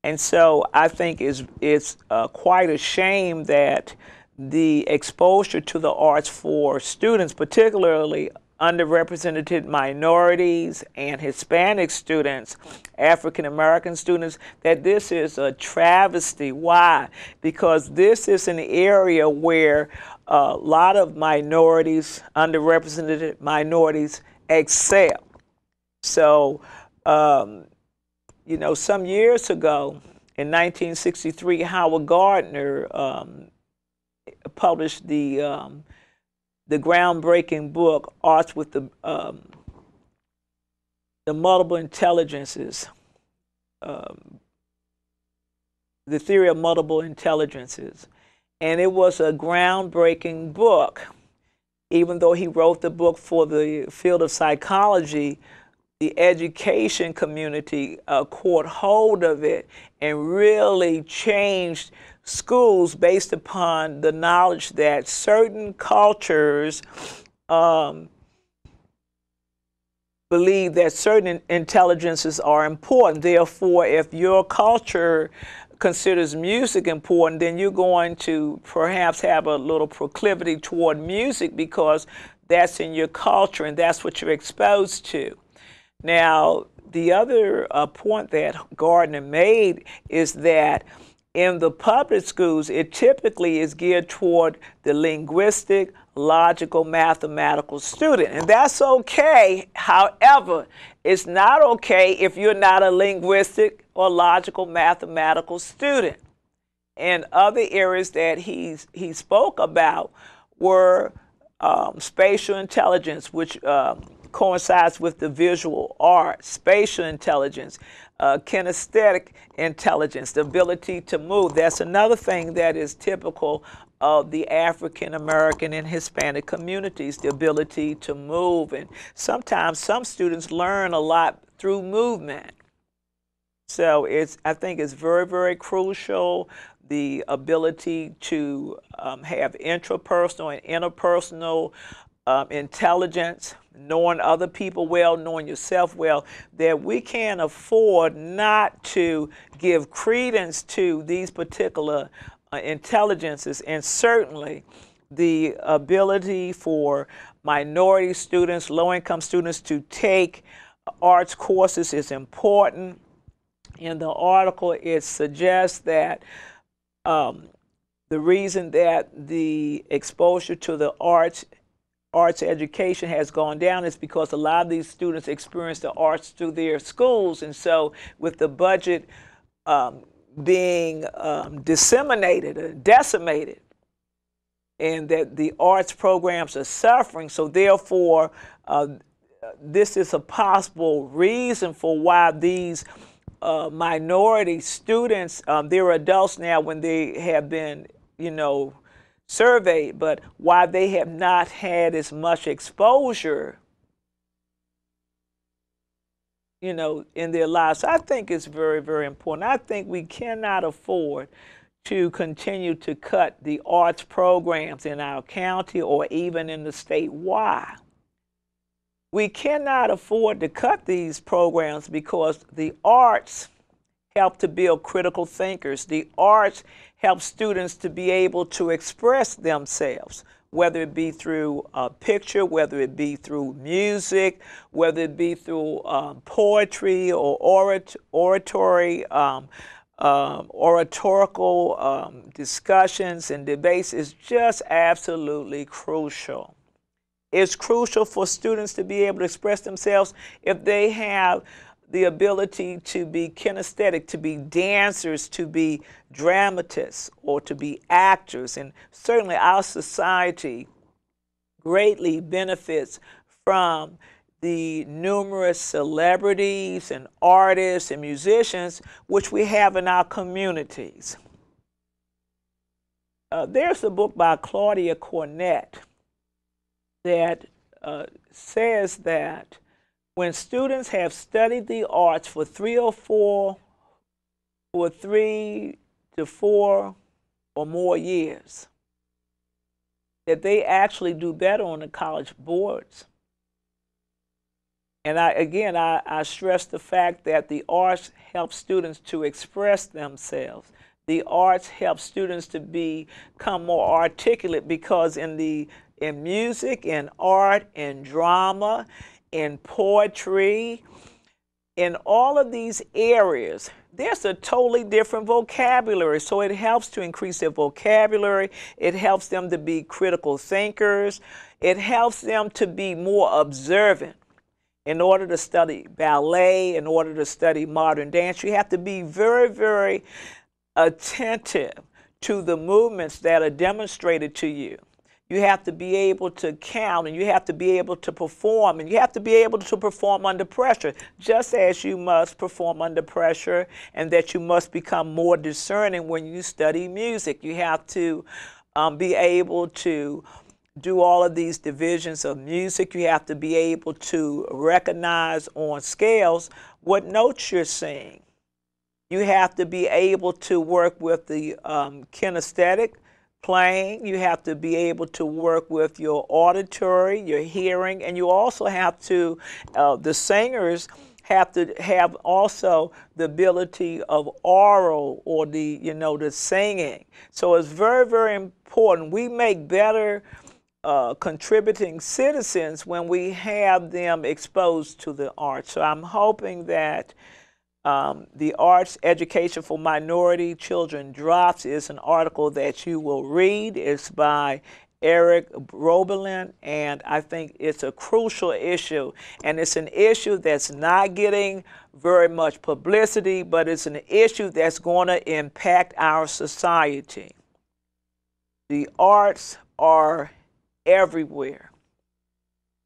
And so I think it's quite a shame that the exposure to the arts for students, particularly underrepresented minorities and Hispanic students, African American students, that this is a travesty. Why? Because this is an area where a lot of minorities, underrepresented minorities, excel. So, some years ago, in 1963, Howard Gardner published the groundbreaking book Arts with the Multiple Intelligences, the Theory of Multiple Intelligences, and it was a groundbreaking book. Even though he wrote the book for the field of psychology, the education community caught hold of it and really changed schools based upon the knowledge that certain cultures believe that certain intelligences are important. Therefore, if your culture considers music important, then you're going to perhaps have a little proclivity toward music because that's in your culture and that's what you're exposed to. Now, the other point that Gardner made is that in the public schools, it typically is geared toward the linguistic, logical, mathematical student. And that's okay. However, it's not okay if you're not a linguistic or logical, mathematical student. And other areas that he spoke about were spatial intelligence, which coincides with the visual arts, spatial intelligence, kinesthetic intelligence, the ability to move. That's another thing that is typical of the African American and Hispanic communities, the ability to move. And sometimes some students learn a lot through movement. So I think it's very, very crucial, the ability to have intrapersonal and interpersonal intelligence, knowing other people well, knowing yourself well, that we can't afford not to give credence to these particular intelligences. And certainly the ability for minority students, low-income students to take arts courses is important. In the article, it suggests that the reason that the exposure to the arts education has gone down is because a lot of these students experience the arts through their schools. And so with the budget being disseminated, decimated, and that the arts programs are suffering, so therefore this is a possible reason for why these minority students, they're adults now when they have been, surveyed, but why they have not had as much exposure, in their lives. So I think it's very, very important. I think we cannot afford to continue to cut the arts programs in our county or even in the state. Why? We cannot afford to cut these programs because the arts help to build critical thinkers. The arts help students to be able to express themselves, whether it be through a picture, whether it be through music, whether it be through poetry or oratory, oratorical discussions and debates is just absolutely crucial. It's crucial for students to be able to express themselves if they have the ability to be kinesthetic, to be dancers, to be dramatists, or to be actors. And certainly our society greatly benefits from the numerous celebrities and artists and musicians which we have in our communities. There's a book by Claudia Cornett that says that when students have studied the arts for 3 to 4 or more years, that they actually do better on the college boards. And I stress the fact that the arts help students to express themselves. The arts help students to become more articulate because in music, in art, in drama, in poetry, in all of these areas, there's a totally different vocabulary. So it helps to increase their vocabulary. It helps them to be critical thinkers. It helps them to be more observant. In order to study ballet, in order to study modern dance, you have to be very, very attentive to the movements that are demonstrated to you. You have to be able to count, and you have to be able to perform, and you have to be able to perform under pressure, just as you must perform under pressure, and that you must become more discerning when you study music. You have to be able to do all of these divisions of music. You have to be able to recognize on scales what notes you're singing. You have to be able to work with the kinesthetic playing. You have to be able to work with your auditory, your hearing, and you also have to, the singers have to have also the ability of oral, or the singing. So it's very, very important. We make better contributing citizens when we have them exposed to the arts. So I'm hoping that the Arts Education for Minority Children Drops is an article that you will read. It's by Eric Robelin, and I think it's a crucial issue. And it's an issue that's not getting very much publicity, but it's an issue that's going to impact our society. The arts are everywhere.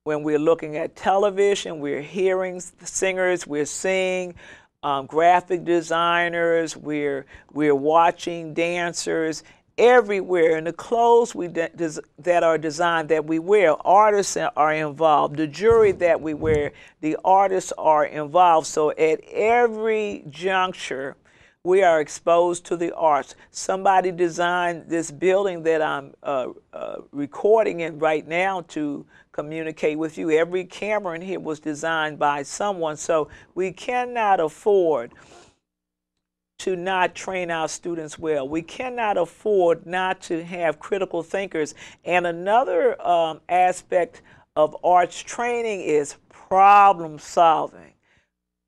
When we're looking at television, we're hearing singers, we're seeing graphic designers, we're watching dancers everywhere. In the clothes that are designed that we wear, artists are involved. The jewelry that we wear, the artists are involved. So at every juncture, we are exposed to the arts. Somebody designed this building that I'm recording in right now to communicate with you. Every camera in here was designed by someone. So we cannot afford to not train our students well. We cannot afford not to have critical thinkers. And another aspect of arts training is problem solving.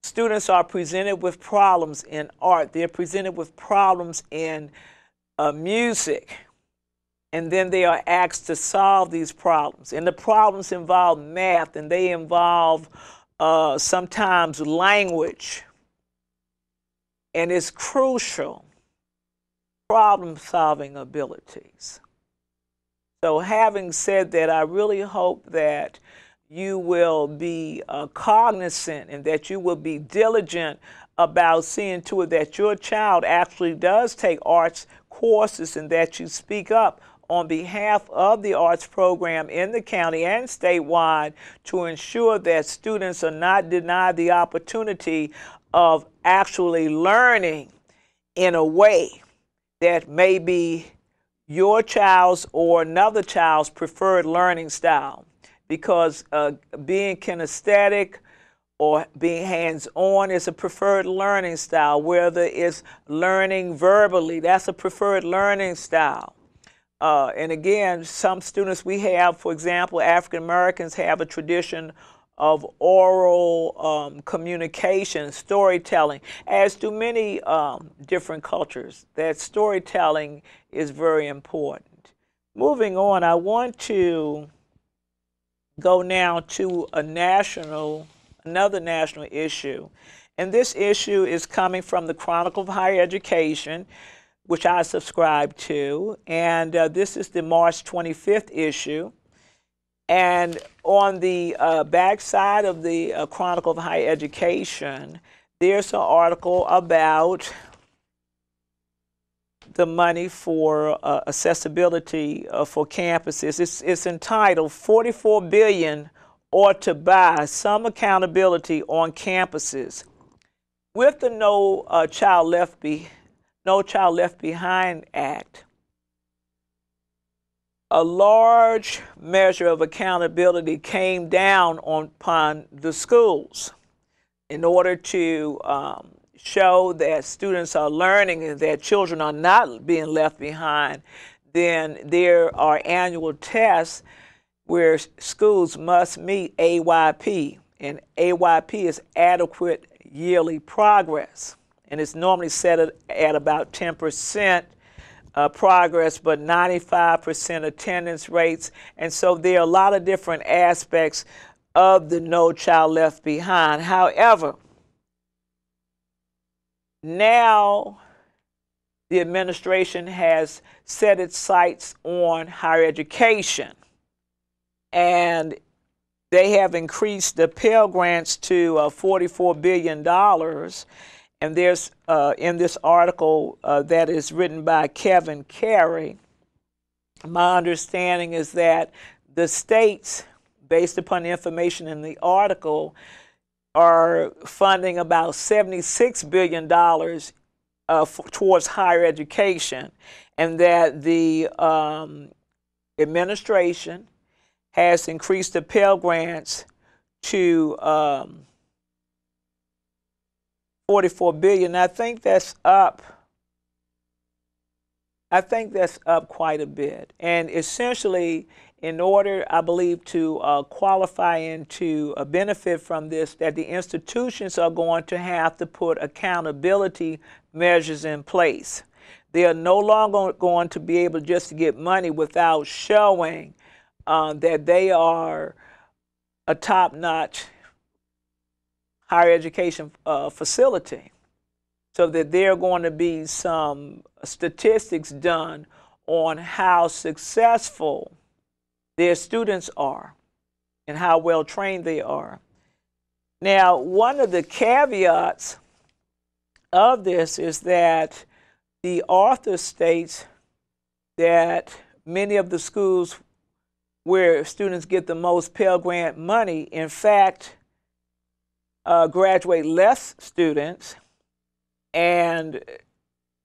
Students are presented with problems in art. They're presented with problems in music. And then they are asked to solve these problems. And the problems involve math, and they involve sometimes language. And it's crucial, problem-solving abilities. So having said that, I really hope that you will be cognizant and that you will be diligent about seeing to it that your child actually does take arts courses, and that you speak up on behalf of the arts program in the county and statewide to ensure that students are not denied the opportunity of actually learning in a way that may be your child's or another child's preferred learning style. Because being kinesthetic or being hands-on is a preferred learning style. Whether it's learning verbally, that's a preferred learning style. And again, some students we have, for example, African Americans have a tradition of oral communication, storytelling, as do many different cultures. That storytelling is very important. Moving on, I want to go now to another national issue. And this issue is coming from the Chronicle of Higher Education, which I subscribe to. And this is the March 25th issue. And on the back side of the Chronicle of Higher Education, there's an article about the money for accessibility for campuses. It's entitled "44 Billion Ought to Buy Some Accountability on Campuses." With the No Child Left Behind Act, a large measure of accountability came down upon the schools in order to show that students are learning and that children are not being left behind. Then there are annual tests where schools must meet AYP, and AYP is adequate yearly progress, and it's normally set at about 10% progress, but 95% attendance rates. And so there are a lot of different aspects of the No Child Left Behind. However, now the administration has set its sights on higher education, and they have increased the Pell Grants to $44 billion. And there's, in this article that is written by Kevin Carey, my understanding is that the states, based upon the information in the article, are funding about $76 billion towards higher education, and that the administration has increased the Pell Grants to $44 billion. I think that's up. I think that's up quite a bit. And essentially, in order, I believe, to qualify and to benefit from this, that the institutions are going to have to put accountability measures in place. They are no longer going to be able just to get money without showing that they are a top-notch higher education facility, so that there are going to be some statistics done on how successful their students are and how well trained they are. Now, one of the caveats of this is that the author states that many of the schools where students get the most Pell Grant money, in fact, graduate less students, and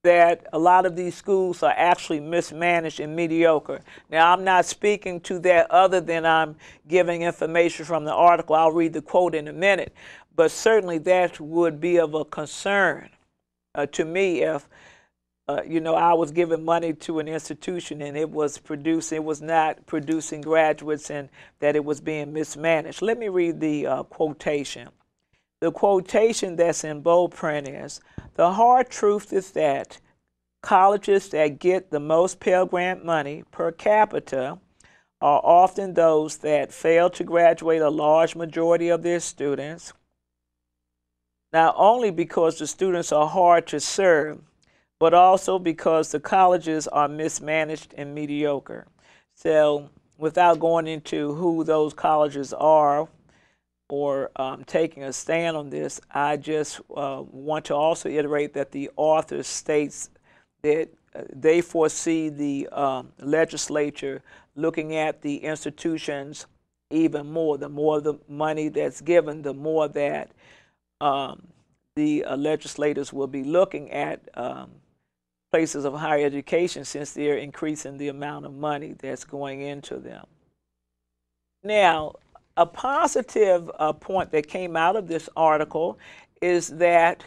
that a lot of these schools are actually mismanaged and mediocre. Now, I'm not speaking to that other than I'm giving information from the article. I'll read the quote in a minute. But certainly that would be of a concern to me if, I was giving money to an institution and it was not producing graduates, and that it was being mismanaged. Let me read the quotation. The quotation that's in bold print is, "The hard truth is that colleges that get the most Pell Grant money per capita are often those that fail to graduate a large majority of their students, not only because the students are hard to serve, but also because the colleges are mismanaged and mediocre." So without going into who those colleges are, or taking a stand on this, I just want to also iterate that the author states that they foresee the legislature looking at the institutions even more. The more the money that's given, the more that the legislators will be looking at places of higher education, since they're increasing the amount of money that's going into them. Now, a positive point that came out of this article is that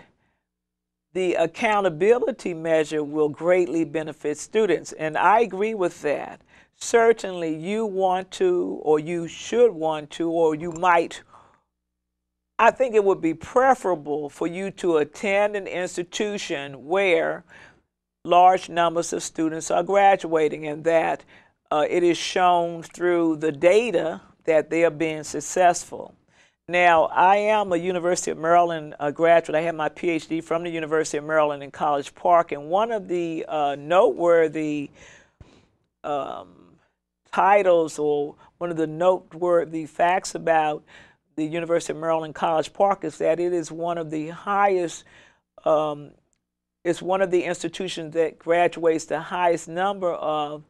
the accountability measure will greatly benefit students, and I agree with that. Certainly you want to, or you should want to, or you might, I think it would be preferable for you to attend an institution where large numbers of students are graduating, and that it is shown through the data that they are being successful. Now, I am a University of Maryland graduate. I have my PhD from the University of Maryland in College Park, and one of the noteworthy titles, or one of the noteworthy facts about the University of Maryland College Park, is that it is one of the highest, it's one of the institutions that graduates the highest number of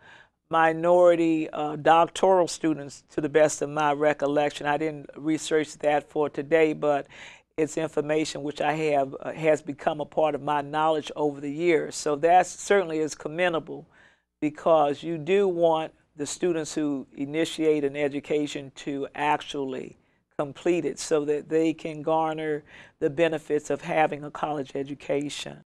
minority doctoral students, to the best of my recollection. I didn't research that for today, but it's information which I have has become a part of my knowledge over the years. So that certainly is commendable, because you do want the students who initiate an education to actually complete it so that they can garner the benefits of having a college education.